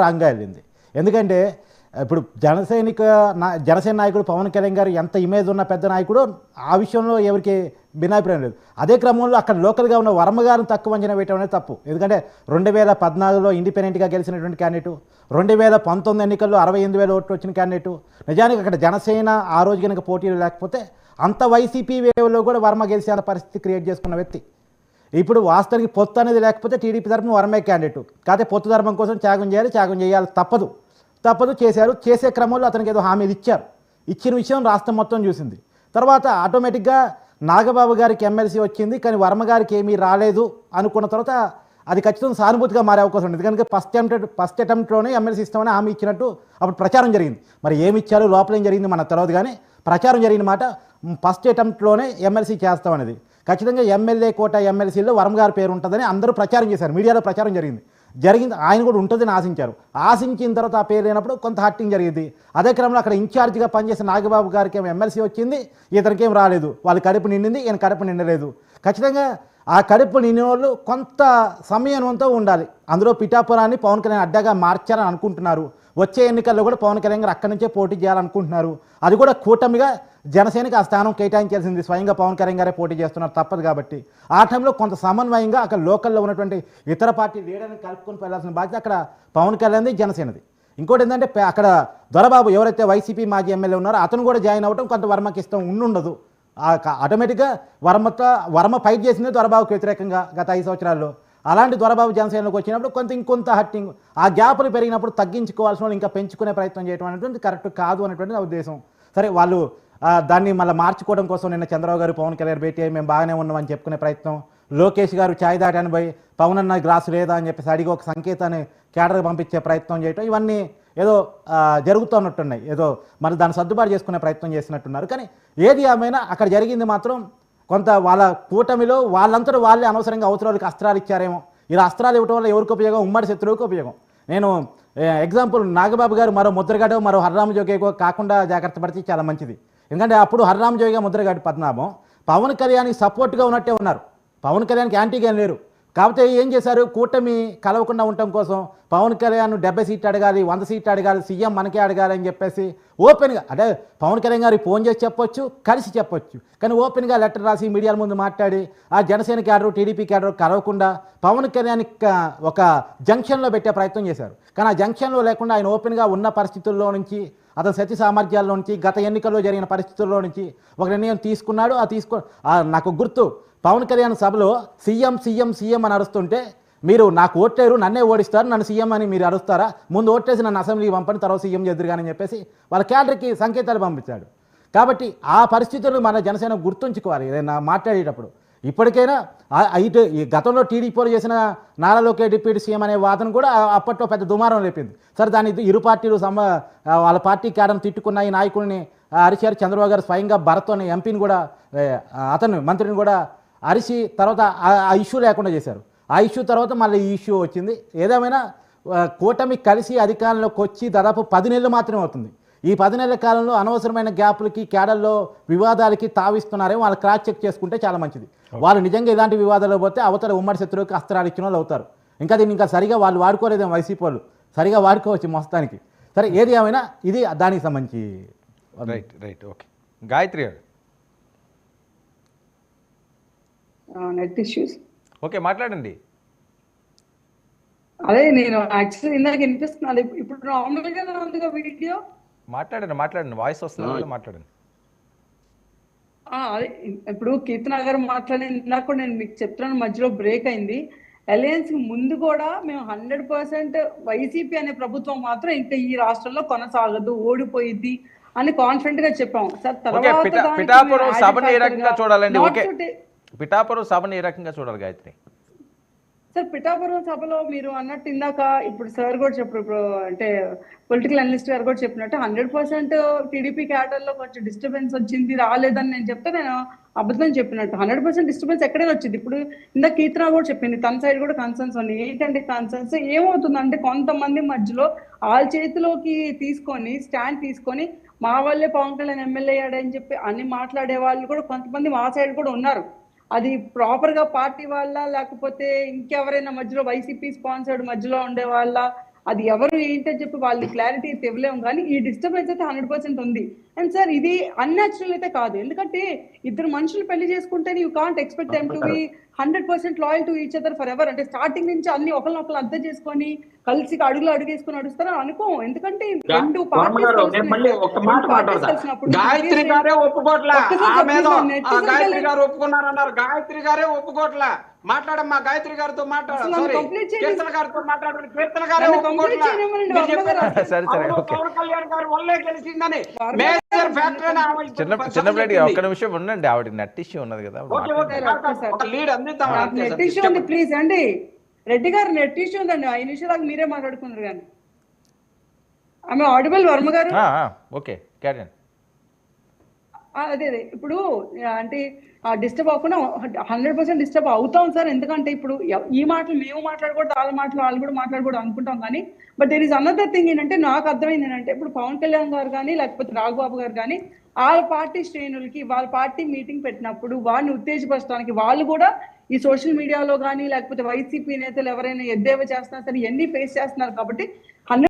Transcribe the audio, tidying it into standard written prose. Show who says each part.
Speaker 1: రాంగ్గా వెళ్ళింది. ఎందుకంటే ఇప్పుడు జనసేన నాయకుడు పవన్ కళ్యాణ్ గారు ఎంత ఇమేజ్ ఉన్న పెద్ద నాయకుడు, ఆ విషయంలో ఎవరికి భిన్నాభిప్రాయం లేదు. అదే క్రమంలో అక్కడ లోకల్గా ఉన్న వర్మ గారిని తక్కువ అంచనా వేయటం అనేది తప్పు. ఎందుకంటే 2014లో ఇండిపెండెంట్గా గెలిచినటువంటి క్యాండిడేటు, 2019 ఎన్నికల్లో 68,000 ఓట్లు వచ్చిన క్యాండిడేటు. నిజానికి అక్కడ జనసేన ఆ రోజు కనుక పోటీలు లేకపోతే అంత వైసీపీ వేవ్లో కూడా వర్మ గెలిచే అంత పరిస్థితి క్రియేట్ చేసుకున్న వ్యక్తి. ఇప్పుడు వాస్తవానికి పొత్తు అనేది లేకపోతే టీడీపీ తరఫున వర్మే క్యాండిడేటు. కాకపోతే పొత్తు ధర్మం కోసం త్యాగం చేయాలి, తప్పదు చేశారు. చేసే క్రమంలో అతనికి ఏదో హామీలు ఇచ్చిన విషయం రాష్ట్రం మొత్తం చూసింది. తర్వాత ఆటోమేటిక్గా నాగబాబు గారికి ఎమ్మెల్సీ వచ్చింది, కానీ వర్మ గారికి ఏమీ రాలేదు అనుకున్న తర్వాత అది ఖచ్చితంగా సానుభూతిగా మారే అవకాశం ఉంది. ఎందుకంటే ఫస్ట్ అటెంప్ట్లోనే ఎమ్మెల్సీ ఇస్తామని హామీ ఇచ్చినట్టు అప్పుడు ప్రచారం జరిగింది. మరి ఏమి ఇచ్చారు, లోపల ఏం జరిగింది మనకు తెలియదు, కానీ ప్రచారం జరిగిన మాట ఫస్ట్ అటెంప్ట్లోనే ఎమ్మెల్సీ చేస్తామనేది. ఖచ్చితంగా ఎమ్మెల్యే కోట ఎమ్మెల్సీలో వర్మ గారి పేరు ఉంటుందని అందరూ ప్రచారం చేశారు, మీడియాలో ప్రచారం జరిగింది. ఆయన కూడా ఉంటుందని ఆశించిన తర్వాత ఆ పేరు లేనప్పుడు కొంత హర్టింగ్ జరిగింది. అదే క్రమంలో అక్కడ ఇన్ఛార్జిగా పనిచేసిన నాగబాబు గారికి ఏమో ఎమ్మెల్సీ వచ్చింది, ఇతనికి ఏం రాలేదు. వాళ్ళ కడుపు నిండింది, ఈయన కడుపు నిండలేదు. ఖచ్చితంగా ఆ కడుపు నిండిన వాళ్ళు కొంత సమయంతో ఉండాలి. అందులో పిఠాపురాన్ని పవన్ కళ్యాణ్ అడ్డాగా మార్చాలని అనుకుంటున్నారు. వచ్చే ఎన్నికల్లో కూడా పవన్ కళ్యాణ్ గారు అక్కడి నుంచే పోటీ చేయాలనుకుంటున్నారు. అది కూడా కూటమిగా జనసేనకి ఆ స్థానం కేటాయించాల్సింది. స్వయంగా పవన్ కళ్యాణ్ గారే పోటీ చేస్తున్నారు, తప్పదు. కాబట్టి ఆ టైంలో కొంత సమన్వయంగా అక్కడ లోకల్లో ఉన్నటువంటి ఇతర పార్టీ లీడర్ని కలుపుకొని వెళ్ళాల్సిన బాధ్యత అక్కడ పవన్ కళ్యాణ్ది, జనసేనది. ఇంకోటి ఏంటంటే అక్కడ దొరబాబు ఎవరైతే వైసీపీ మాజీ ఎమ్మెల్యే ఉన్నారో అతను కూడా జాయిన్ అవ్వడం కొంత వర్మకి ఇష్టం ఉండదు. ఆటోమేటిక్గా వర్మ ఫైట్ చేసింది దొరబాబుకి వ్యతిరేకంగా గత 5 సంవత్సరాల్లో. అలాంటి దొరబాబు జనసేనలోకి వచ్చినప్పుడు ఇంకొంత హట్టింగ్, ఆ గ్యాపులు పెరిగినప్పుడు తగ్గించుకోవాల్సిన వాళ్ళు ఇంకా పెంచుకునే ప్రయత్నం చేయడం అనేటువంటి కరెక్ట్ కాదు అనేటువంటి నా ఉద్దేశం. సరే, వాళ్ళు దాన్ని మళ్ళీ మార్చుకోవడం కోసం నిన్న చంద్రబాబు గారు పవన్ కళ్యాణ్ భేటీ అయ్యి మేము బాగానే ఉన్నామని చెప్పుకునే ప్రయత్నం, లోకేష్ గారు ఛాయ్ దాటాన్ని పోయి పవన్ అన్న గ్లాసు లేదా అని చెప్పేసి అడిగి ఒక సంకేతాన్ని కేడర్కి పంపించే ప్రయత్నం చేయటం, ఇవన్నీ ఏదో జరుగుతున్నట్టున్నాయి. ఏదో మరి దాన్ని సర్దుబాటు చేసుకునే ప్రయత్నం చేసినట్టున్నారు. కానీ ఏది ఏమైనా అక్కడ జరిగింది మాత్రం కొంత వాళ్ళ కూటమిలో వాళ్ళంతటా వాళ్ళే అనవసరంగా అవసరాలకు అస్త్రాలు ఇచ్చారేమో. ఇలా అస్త్రాలు ఇవ్వడం వల్ల ఎవరికి ఉపయోగం? ఉమ్మడి శత్రువుకి ఉపయోగం. నేను ఎగ్జాంపుల్, నాగబాబు గారు మరో ముద్రగడ మరో హర్రామ జోగిగా కాకుండా జాగ్రత్త పడితే చాలా మంచిది. ఎందుకంటే అప్పుడు హర్రామ జోగిగా ముద్రగడ పద్మనాభం పవన్ కళ్యాణ్కి సపోర్ట్గా ఉన్నట్టే ఉన్నారు, పవన్ కళ్యాణ్కి యాంటీగా లేరు. కాకపోతే ఏం చేశారు, కూటమి కలవకుండా ఉండటం కోసం పవన్ కళ్యాణ్ 70 సీట్లు అడగాలి, 100 సీట్లు అడగాలి, సీఎం మనకే అడగాలి అని చెప్పేసి ఓపెన్గా, అంటే పవన్ కళ్యాణ్ గారికి ఫోన్ చేసి చెప్పొచ్చు, కలిసి చెప్పొచ్చు, కానీ ఓపెన్గా లెటర్ రాసి మీడియాల ముందు మాట్లాడి ఆ జనసేన క్యాడర్ టీడీపీ క్యాడర్ కలవకుండా పవన్ కళ్యాణ్ ఒక జంక్షన్లో పెట్టే ప్రయత్నం చేశారు. కానీ ఆ జంక్షన్లో లేకుండా ఆయన ఓపెన్గా ఉన్న పరిస్థితుల్లో నుంచి, అతని శక్తి సామర్థ్యాల్లో నుంచి, గత ఎన్నికల్లో జరిగిన పరిస్థితుల్లో నుంచి ఒక నిర్ణయం తీసుకున్నాడు. నాకు గుర్తు, పవన్ కళ్యాణ్ సభలో సీఎం సీఎం సీఎం అని అరుస్తుంటే, మీరు నాకు ఓట్లేరు, నన్నే ఓడిస్తారు, నన్ను సీఎం అని మీరు అరుస్తారా, ముందు ఓట్లేసి నన్ను అసెంబ్లీకి పంపని, తర్వాత సీఎం చేద్దురుగానని చెప్పేసి వాళ్ళ క్యాడర్కి సంకేతాలు పంపించాడు. కాబట్టి ఆ పరిస్థితులు మన జనసేన గుర్తుంచుకోవాలి ఏదైనా మాట్లాడేటప్పుడు. ఇప్పటికైనా ఇటు ఈ గతంలో టీడీపీలో చేసిన నారా లోకేష్ డిప్యూటీ సీఎం అనే వాదన కూడా అప్పట్లో పెద్ద దుమారం లేపింది. సరే, దాని ఇరు పార్టీలు వాళ్ళ పార్టీ క్యాడర్ని తిట్టుకున్న ఈ నాయకుల్ని అరిచారు. చంద్రబాబు గారు స్వయంగా భరత్ అనే ఎంపీని కూడా, మంత్రిని కూడా అరిచి తర్వాత ఆ ఇష్యూ లేకుండా చేశారు. ఆ ఇష్యూ తర్వాత మళ్ళీ ఈ ఇష్యూ వచ్చింది. ఏదేమైనా కూటమి కలిసి అధికారంలోకి వచ్చి దాదాపు 10 నెలలు మాత్రమే అవుతుంది. ఈ 10 నెలల కాలంలో అనవసరమైన గ్యాపులకి, క్యాడర్లో వివాదాలకి తావిస్తున్నారేమో, వాళ్ళు క్రాస్ చెక్ చేసుకుంటే చాలా మంచిది. వాళ్ళు నిజంగా ఇలాంటి వివాదాలు పోతే అవతల ఉమ్మడి శత్రువుకి అస్త్రాలు ఇచ్చిన వాళ్ళు అవుతారు. దీన్ని ఇంకా సరిగా వాళ్ళు వాడుకోలేదేమో, వైసీపీ వాళ్ళు సరిగా వాడుకోవచ్చు మొత్తానికి. సరే, ఏది ఏమైనా ఇది దానికి సంబంధించి.
Speaker 2: Right okay. గాయత్రి గారు
Speaker 3: నెట్ ఇష్యూస్
Speaker 2: ఓకే, మాట్లాడండి.
Speaker 3: అదే నేను యాక్చువల్లీ ఇందాక వినిపిస్తున్నాను, ఇప్పుడు నార్మల్గా ఉందిగా వీడియో.
Speaker 2: మాట్లాడండి, వాయిస్ వస్తుంది, మాట్లాడండి.
Speaker 3: అదే ఇప్పుడు కీర్తన గారు మాట్లాడిన ఇందాక కూడా నేను మీకు చెప్తున్నాను, మధ్యలో బ్రేక్ అయింది. అలయన్స్ ముందు కూడా మేము 100% వైసీపీ అనే ప్రభుత్వం మాత్రం ఇంకా ఈ రాష్ట్రంలో కొనసాగదు, ఓడిపోయిద్ది అని కాన్ఫిడెంట్ గా చెప్పాం సార్.
Speaker 2: పిఠాపురం సభని ఏ రకంగా చూడాలండి? ఓకే, పిఠాపురం సభని ఏ రకంగా చూడాలి గాయత్రి?
Speaker 3: సార్, పిఠాపురం సభలో మీరు అన్నట్టు ఇందాక ఇప్పుడు సార్ కూడా చెప్పారు, ఇప్పుడు అంటే పొలిటికల్ అనలిస్ట్ గారు కూడా చెప్పినట్టు 100% టీడీపీ క్యాడర్ లో కొంచెం డిస్టర్బెన్స్ వచ్చింది, రాలేదని నేను చెప్తే నేను అబద్ధం చెప్పినట్టు. 100% డిస్టర్బెన్స్ ఎక్కడైనా వచ్చింది. ఇప్పుడు ఇందాక కీర్తన కూడా చెప్పింది, తన సైడ్ కూడా కన్సర్న్స్ ఉన్నాయి. ఏంటంటే కన్సర్న్స్ ఏమవుతుందంటే, కొంతమంది మధ్యలో వాళ్ళ చేతిలోకి తీసుకొని స్టాండ్ తీసుకొని మా వాళ్ళే పవన్ కళ్యాణ్ ఎమ్మెల్యే అయ్యాడని చెప్పి అన్ని మాట్లాడే వాళ్ళు కూడా కొంతమంది మా సైడ్ కూడా ఉన్నారు. అది ప్రాపర్ గా పార్టీ వాళ్ళ, లేకపోతే ఇంకెవరైనా మధ్యలో వైసీపీ స్పాన్సర్డ్ మధ్యలో ఉండే వాళ్ళ అది ఎవరు ఏంటని చెప్పి వాళ్ళు క్లారిటీ అయితే ఇవ్వలేము, కానీ ఈ డిస్టర్బెన్స్ అయితే 100% ఉంది. అండ్ సార్ ఇది అన్యాచురల్ అయితే కాదు, ఎందుకంటే ఇద్దరు మనుషులు పెళ్లి చేసుకుంటేనే you can't expect them to be 100% loyal to each other for ever. అంటే స్టార్టింగ్ నుంచి అన్ని ఒకరినొకరు అర్థం చేసుకొని కలిసి అడుగులు అడుగేసుకొని నడుస్తారని అనుకో, ఎందుకంటే రెండు
Speaker 4: గాయత్రి గారే ఒప్పుకోట్లా, గాయత్రి గారు ఒప్పుకున్నారన్నారు, గాయత్రి గారే ఒప్పుకోట్లా. మాట్లాడమ్మా, గాయత్రి గారితో మాట్లాడాలి, కీర్తన గారితో మాట్లాడాలి, కీర్తన గారే ఒప్పుకోట్లా. పవన్ కళ్యాణ్ గారు వల్లే గెలిచిందని మేజర్ ఫ్యాక్టర్.
Speaker 2: చిన్నపిల్లడి ఒక్క నిమిషం ఉండండి, ఆవిడ నెట్ ఇష్యూ ఉన్నది కదా,
Speaker 4: లీడ్ అందిద్దాం.
Speaker 3: నెట్ ఇష్యూ ఉంది ప్లీజ్ అండి, రెడ్డి గారు నెట్ ఇష్యూ ఉందండి, 5 నిమిషాలకు మీరే మాట్లాడుకున్నారు కానీ. ఆమె ఆడిబుల్ వర్మ గారు?
Speaker 2: ఓకే క్యారియన్.
Speaker 3: అదే ఇప్పుడు అంటే డిస్టర్బ్ అవ్వకుండా 100% డిస్టర్బ్ అవుతాం సార్, ఎందుకంటే ఇప్పుడు ఈ మాటలు మేము మాట్లాడకూడదు, వాళ్ళ మాటలు వాళ్ళు కూడా మాట్లాడకూడదు అనుకుంటాం కానీ, but there is another thing ఏంటంటే నాకు అర్థమైంది ఏంటంటే ఇప్పుడు పవన్ కళ్యాణ్ గారు కానీ లేకపోతే రాఘబాబు గారు కానీ వాళ్ళ పార్టీ శ్రేణులకి వాళ్ళ పార్టీ మీటింగ్ పెట్టినప్పుడు వారిని ఉత్తేజపరచడానికి వాళ్ళు కూడా ఈ సోషల్ మీడియాలో కానీ లేకపోతే వైసీపీ నేతలు ఎవరైనా ఎద్దేవా చేస్తున్నా సరే ఇవన్నీ ఫేస్ చేస్తున్నారు కాబట్టి